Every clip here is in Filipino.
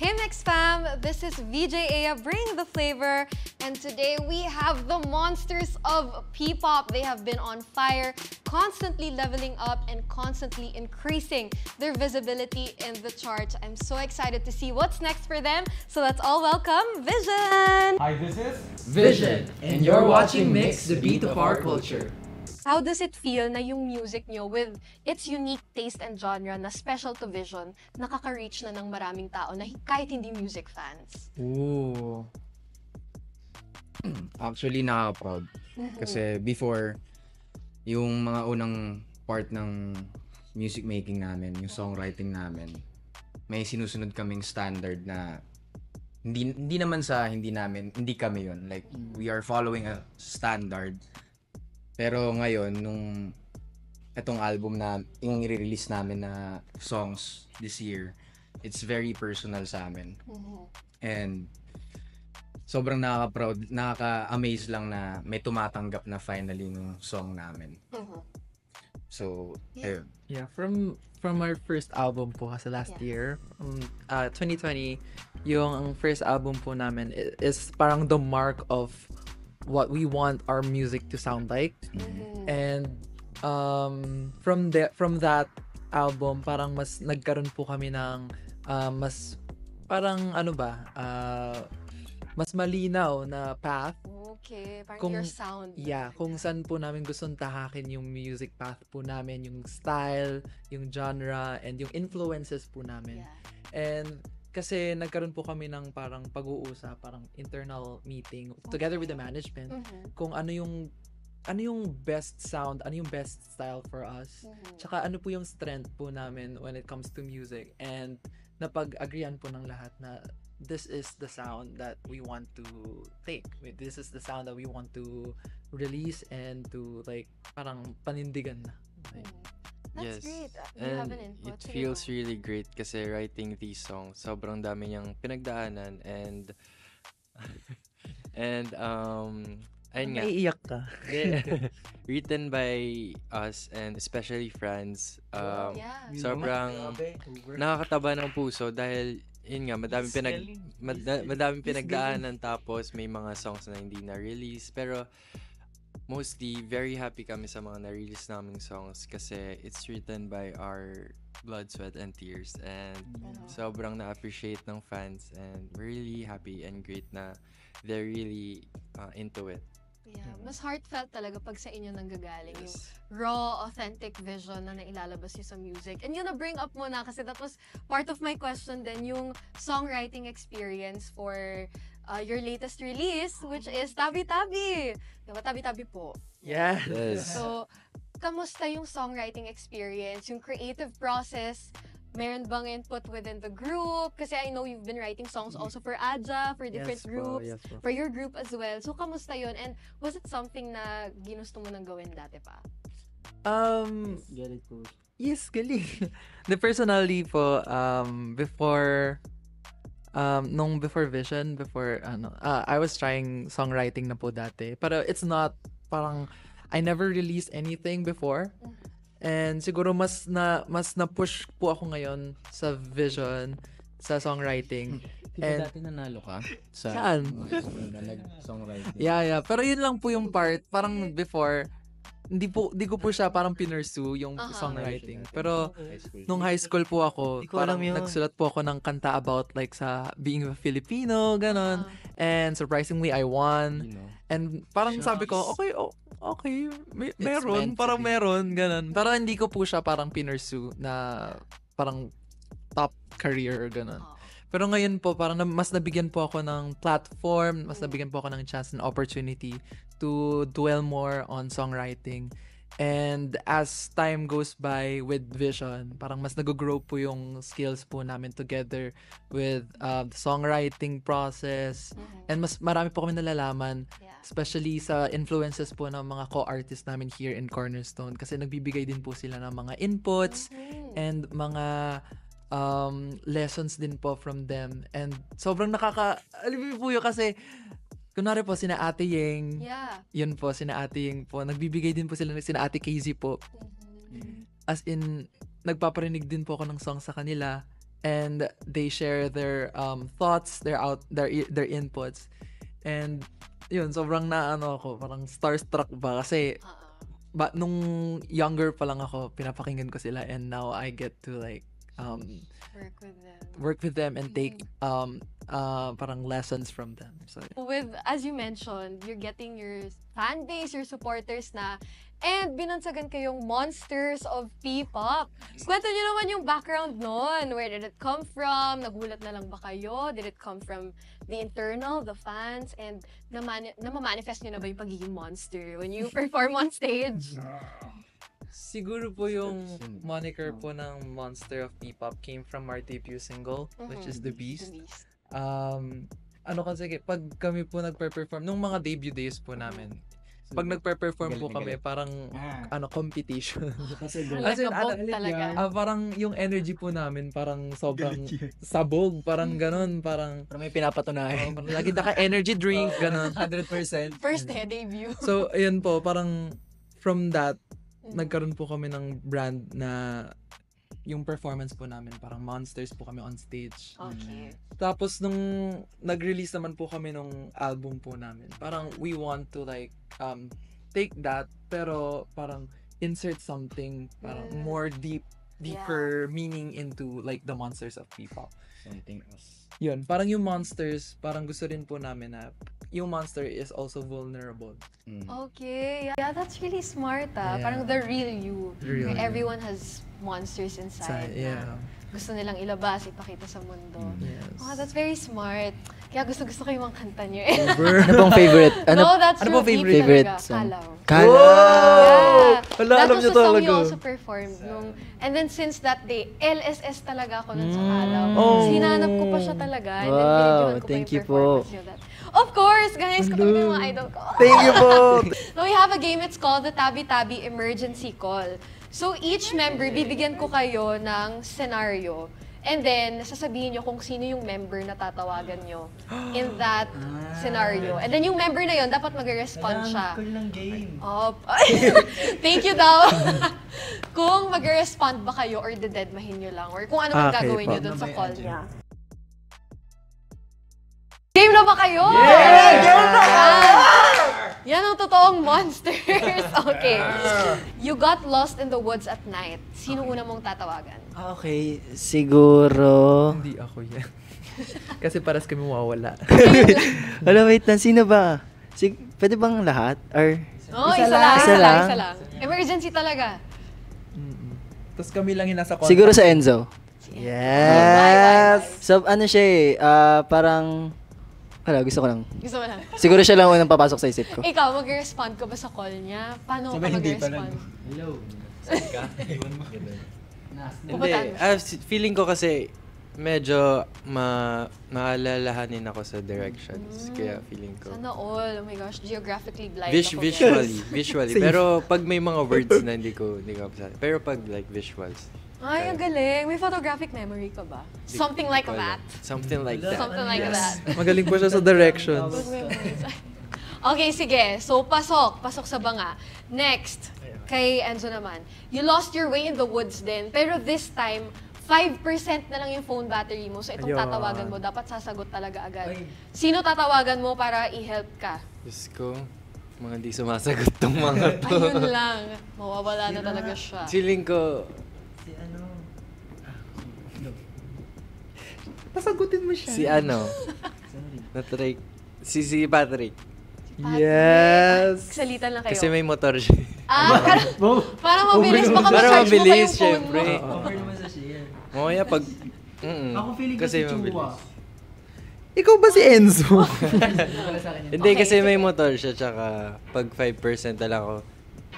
Hey Mix Fam, this is VJ Aya bringing the flavor, and today we have the monsters of P-pop. They have been on fire, constantly leveling up and constantly increasing their visibility in the charts. I'm so excited to see what's next for them. So let's all welcome Vision. Hi, this is Vision, and you're watching Mix, the beat of our culture. How does it feel na yung music nyo with its unique taste and genre na special to Vision, nakaka-reach na ng maraming tao na kahit hindi music fans? Ooh. Actually, nakaka-proud. Kasi before, yung mga unang part ng music making namin, yung songwriting namin, may sinusunod kaming standard na hindi naman sa hindi kami yun. Like, we are following a standard. Pero ngayon, nung etong album na yung i-release namin na songs this year, it's very personal sa amin. And sobrang nakaka-proud, nakaka-amaze lang na may tumatanggap na finally ng song namin. So, ayun. Yeah, from our first album po kasi last year, 2020, yung first album po namin is parang the mark of what we want our music to sound like. And from that album, parang mas nagkaroon po kami ng mas parang mas malinaw na path. Okay, parang your sound. Yeah, kung saan po namin gustong tahakin yung music path po namin, yung style, yung genre, and yung influences po namin. Yeah. And kasi nagkaroon po kami ng parang pag-uusap, parang internal meeting together with the management kung ano yung best sound, ano yung best style for us. Tsaka ano po yung strength po namin when it comes to music. And napag-agreean po ng lahat na this is the sound that we want to take. This is the sound that we want to release and to like parang panindigan na. Like, That's Yes. great. You have And an input. it feels really great kasi writing these songs, sobrang dami niyang pinagdaanan and ayun nga, naiiyak ka. written by us and especially friends. Yeah. Sobrang nakakataba ng puso dahil yun nga, madaming pinagdaanan tapos may mga songs na hindi na-release pero mostly, very happy kami sa mga na-release naming songs kasi it's written by our blood, sweat, and tears. And sobrang na-appreciate ng fans and we're really happy and great na they're really into it. Yeah, mas heartfelt talaga pag sa inyo nanggagaling yung raw, authentic vision na nailalabas niyo sa music. And yun na-bring up mo na kasi that was part of my question din, yung songwriting experience for your latest release, which is Tabi Tabi. Diba? Tabi Tabi po. Yeah. Yes. So, kamusta yung songwriting experience, yung creative process? Meron bang input within the group? Kasi I know you've been writing songs also for Aja, for different groups, Yes po. for your group as well. So, kamusta yun? And was it something na ginusto mo nang gawin dati pa? Get it, coach. Yes, galing. The personally po, before Vision, I was trying songwriting na po dati. Pero it's not, parang, I never released anything before. And siguro mas na-push po ako ngayon sa Vision, sa songwriting. Diba dati nanalo ka? Saan? Nag-songwriting. Yeah. Pero yun lang po yung part. Parang before, di ko po siya parang pinursue yung songwriting. Pero nung high school po ako, parang nagsulat po ako ng kanta about like sa being a Filipino, ganon. And surprisingly, I won. You know. And parang sabi ko, okay, meron, parang meron, ganon. Pero hindi ko po siya parang pinursue na parang top career or ganon. Pero ngayon po, parang mas nabigyan po ako ng platform, mas nabigyan po ako ng chance and opportunity to dwell more on songwriting. And as time goes by with Vision, parang mas nag-grow po yung skills po namin together with the songwriting process. And mas marami po kami nalalaman, especially sa influences po ng mga co-artists namin here in Cornerstone. Kasi nagbibigay din po sila ng mga inputs and mga lessons din po from them. And sobrang alam po yun kasi kunwari po sina Ate Yeng, yun po sina Ate Yeng po, nagbibigay din po sila sina Ate Casey po. As in, nagpaparinig din po ako ng song sa kanila. and they share their thoughts, their inputs. And yun, sobrang naano ako, parang starstruck ba kasi nung younger pa lang ako, pinapakinggan ko sila, and now I get to like work with them and take parang lessons from them. So With, as you mentioned, you're getting your fan base, your supporters na, and binansagan kayong monsters of P-pop. Kwento nyo naman yung background nun. Where did it come from? Nagulat na lang ba kayo? Did it come from the internal, the fans? And namamanifest nyo na ba yung pagiging monster when you perform on stage? siguro po yung moniker po ng Monster of P-pop came from our debut single, which is The Beast. Ano kasi, pag kami po nagpe-perform, nung mga debut days po namin, pag nagpe-perform po kami, parang competition. Kasi Talaga. Parang yung energy po namin, parang sobrang sabog, parang ganon, parang may pinapatunayan. parang lagi naka-energy drink, ganon. 100%. First debut. So, ayun po, parang from that, nagkaroon po kami ng brand na yung performance po namin, parang monsters po kami on stage. Okay. Tapos nung nag-release naman po kami nung album po namin, parang we want to like take that pero parang insert something parang more deeper meaning into like the monsters of P-pop. Something else. Yun, parang yung monsters, parang gusto rin po namin na yung monster is also vulnerable. Okay. Yeah, that's really smart Yeah. Parang the real you. Real Where you. everyone has monsters inside. Yeah. Na gusto nilang ilabas, ipakita sa mundo. Yes. Oh, that's very smart. Kaya gusto ko yung mga kanta niyo. Ano pong favorite? No, that's ano true. pong Deep favorite talaga. song? Kalaw. Kalaw! Yeah. Wala, That alam was niyo the song talaga. you also performed. And then since that day, LSS talaga ako nun sa Kalaw. Oh. Sinanap ko pa siya talaga. And then Wow, binidyohan ko pa thank yung you po. performance niyo. Of course, guys, kung yung mga idol ko. Thank you po! So we have a game, it's called the Tabi Tabi Emergency Call. So each member, bibigyan ko kayo ng scenario. And then, sasabihin nyo kung sino yung member na tatawagan nyo in that scenario. And then yung member na yon dapat mag-respond siya. ng game. Oh, thank you daw. Kung mag-respond ba kayo or dededmahin nyo lang or kung ano pang Okay gagawin po. nyo dun sa call niya. Game na ba kayo? Yan ang totoong monsters. Okay. You got lost in the woods at night. Sino una mong tatawagan? Okay, siguro... Hindi ako yan. Kasi paras kami mawawala. Wala, wait lang. Sino ba? Pwede bang lahat? Or... Oh, Isa isa lang. lang? Isa lang. Emergency talaga. Tapos kami lang yung nasa contact. Siguro sa Enzo. Bye, Yes! bye, bye. So, ano siya parang... Wala, gusto ko lang. Gusto mo lang. Siguro siya lang unang papasok sa isip ko. Ikaw, mag-respond ka ba sa call niya? Paano ka mag-respond? Hindi. Feeling ko kasi medyo maalalahanin ako sa directions. Kaya feeling ko. Sana all. Oh my gosh, geographically blind ako. Visually. Pero pag may mga words na hindi ko kabisado. Pero pag like visuals. Ay, ang galing. May photographic memory ka ba? Something like ko alam. that. Something like that. Something like that. Magaling po siya sa directions. Okay, sige. So, pasok. Pasok sa banga. Next, kay Enzo naman. You lost your way in the woods din. Pero this time, 5% na lang yung phone battery mo. So, itong Ayun. tatawagan mo, dapat sasagot talaga agad. Sino tatawagan mo para i-help ka? Diyos ko, mga di sumasagot tong mga to. Ayun lang. Mawawala na talaga siya. Feeling ko, Pasagutin mo siya. si ano, na-try, si Patrick. Yes! Salitan lang kayo. Kasi may motor siya. Para mabilis, baka Para ma-charge mo pa mabilis, yung phone syempre. mo. Mamaya pag, ako feeling kasi mabilis. Ikaw ba si Enzo? Hindi, Okay, kasi may sige. motor siya, tsaka pag 5% na lang ako,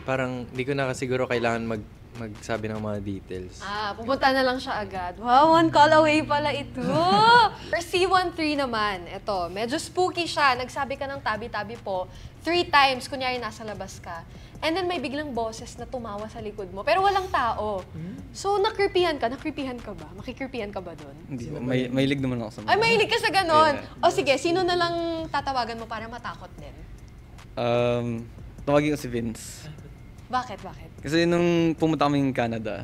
parang di ko na siguro kailangan magsabi ng mga details. Pupunta na lang siya agad. Wow, one call away pala ito. For C13 naman, ito, medyo spooky siya. Nagsabi ka ng tabi-tabi po 3 times, kunyari nasa labas ka. And then may biglang boses na tumawa sa likod mo, pero walang tao. So, nakripihan ka ba? Makikripihan ka ba doon? Hindi, mahilig naman ako sa mga. Ay, mahilig ka sa ganon. O sige, sino na lang tatawagan mo para matakot din? Tawagin ko si Vince. Bakit? Kasi nung pumunta kami ng Canada,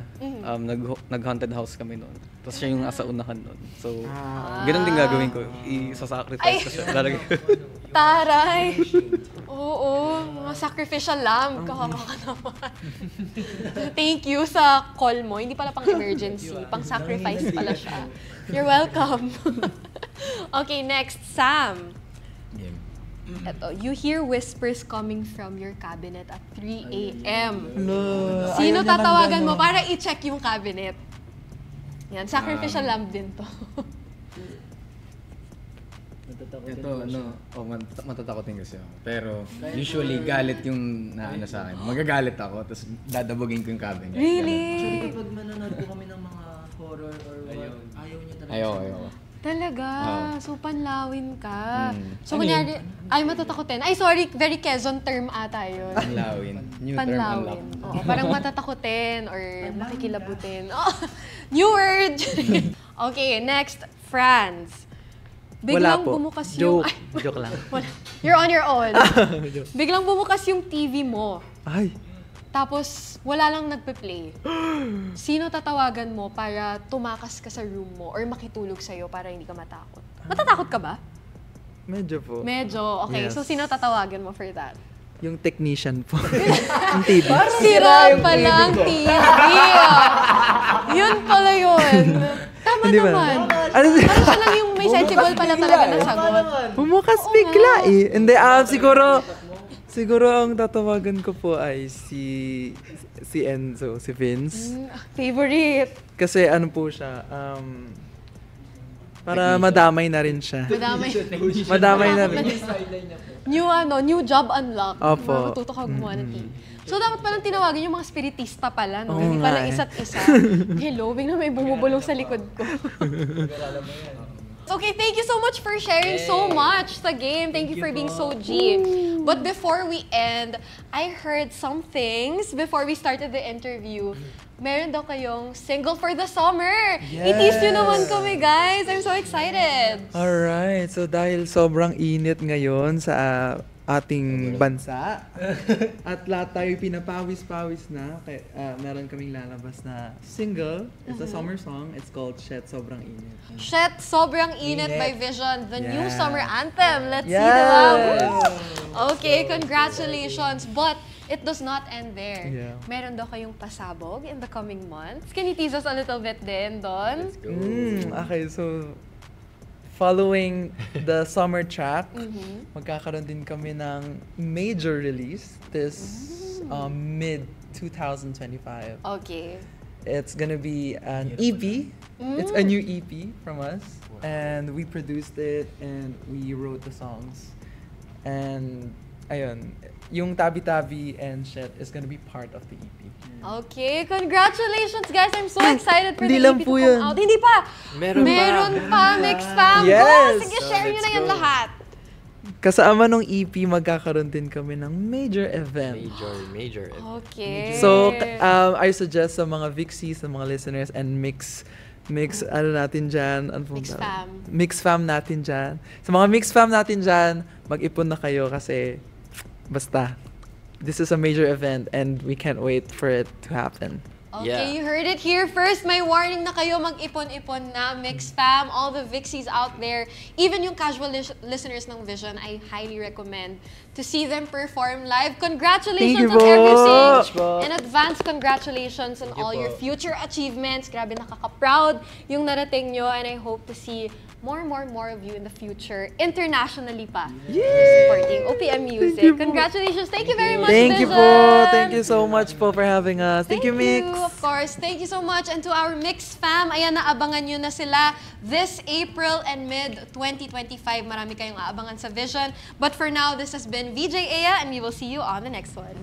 nag-haunted house kami noon. Tapos siya yung nasa unahan nun. So, ganun din gagawin ko. I-sacrifice ko siya. Lalagay ko. Taray! Oo, mga sacrificial lamb. Kawawa ka naman. Thank you sa call mo. Hindi pala pang emergency. Pang sacrifice pala siya. You're welcome. Okay, next, Sam. Game. Eto, you hear whispers coming from your cabinet at 3 a.m. No, Sino tatawagan mo para i-check yung cabinet? Yan, sacrificial lamb din to. Matatakotin kasi ako. Pero usually galit yung naano sa akin. Magagalit ako, tapos dadabugin ko yung cabinet. Really? Kapag manonood po kami ng mga horror or what, ayaw niya talaga. Ayoko. Talaga? So, panlawin ka. So, Ano kunyari, ay matatakotin. Ay, sorry, very Quezon term ata yun. Panlawin. New term unlock. Panlawin. Oo, parang matatakotin or makikilabutin. Oh, new word! Okay, next, Franz. Biglang bumukas yung... Joke. Ay, Joke lang. wala. You're on your own. Biglang bumukas yung TV mo. Ay. Tapos, wala lang nagpe-play. Sino tatawagan mo para tumakas ka sa room mo or makitulog sa'yo para hindi ka matakot? Matatakot ka ba? Medyo po. Medyo. Okay, Yes. so sino tatawagan mo for that? Yung technician po. Yung TV. Sira pala ang TV. Yun pala yun. Tama Hindi ba? naman. Ano Parang siya lang yung may sensible pala talaga na sagot. Bumukas Oo bigla nga. eh. Hindi, siguro ang tatawagan ko po ay si Enzo, si Vince. Favorite. Kasi ano po siya, para madamay na rin siya. Madamay na rin. New job unlock. Opo. Matuto ka gumawa ng TV. So, dapat palang tinawagan yung mga spiritista pala, no? Oo Hindi nga pala eh. isa't isa. Hello, bigla may bumubulong sa likod ko. Okay, thank you so much for sharing so much sa game. Thank you for being so G. But before we end, I heard some things before we started the interview. Meron daw kayong single for the summer. I-tease nyo naman kami, guys. I'm so excited. Alright, so dahil sobrang init ngayon sa ating bansa at lahat tayo pinapawis-pawis na, meron kaming lalabas na single. It's a summer song. It's called Shet Sobrang Init. Shet, Sobrang Init by Vision, the new Yeah. summer anthem. Let's see Yes! the Woo! Okay, congratulations. But it does not end there. Yeah. Meron daw kayong pasabog in the coming months. Can you tease us a little bit din, Don? Okay, so following the summer track, magkakaroon din kami ng major release this mid-2025. Okay. It's gonna be an EP. It's a new EP from us. And we produced it and we wrote the songs. And ayun, yung Tabi-Tabi and Shit is gonna be part of the EP. Okay, congratulations guys. I'm so excited for Hindi the lang EP to po come yun. out. Hindi pa. Meron pa, Mix Fam. Yes. Go, sige, So, share nyo let's na yan go. lahat. Kasama nung EP, magkakaroon din kami ng major event. Major. Okay. So, I suggest sa mga Vixies, sa mga listeners, and mix ano natin dyan. Ano pong Mix tawag? Fam. Mix Fam natin dyan. Sa mga Mix Fam natin dyan, mag-ipon na kayo kasi basta, this is a major event and we can't wait for it to happen. Okay, Yeah. you heard it here first. May warning na kayo, mag-ipon-ipon na, Mix Fam, all the Vixies out there. Even yung casual listeners ng Vision, I highly recommend to see them perform live. Congratulations Thank you on po. everything. In advance, congratulations on all your future achievements. Grabe, nakaka-proud yung narating nyo, and I hope to see more of you in the future, internationally pa, supporting OPM Music. Congratulations. Thank you very much, Thank you Vision. po. Thank you so much po for having us. Thank you, Mix. Of course. Thank you so much. And to our Mix Fam, ayan, naabangan nyo na sila this April and mid-2025. Marami kayong aabangan sa Vision. But for now, this has been VJ Aya, and we will see you on the next one.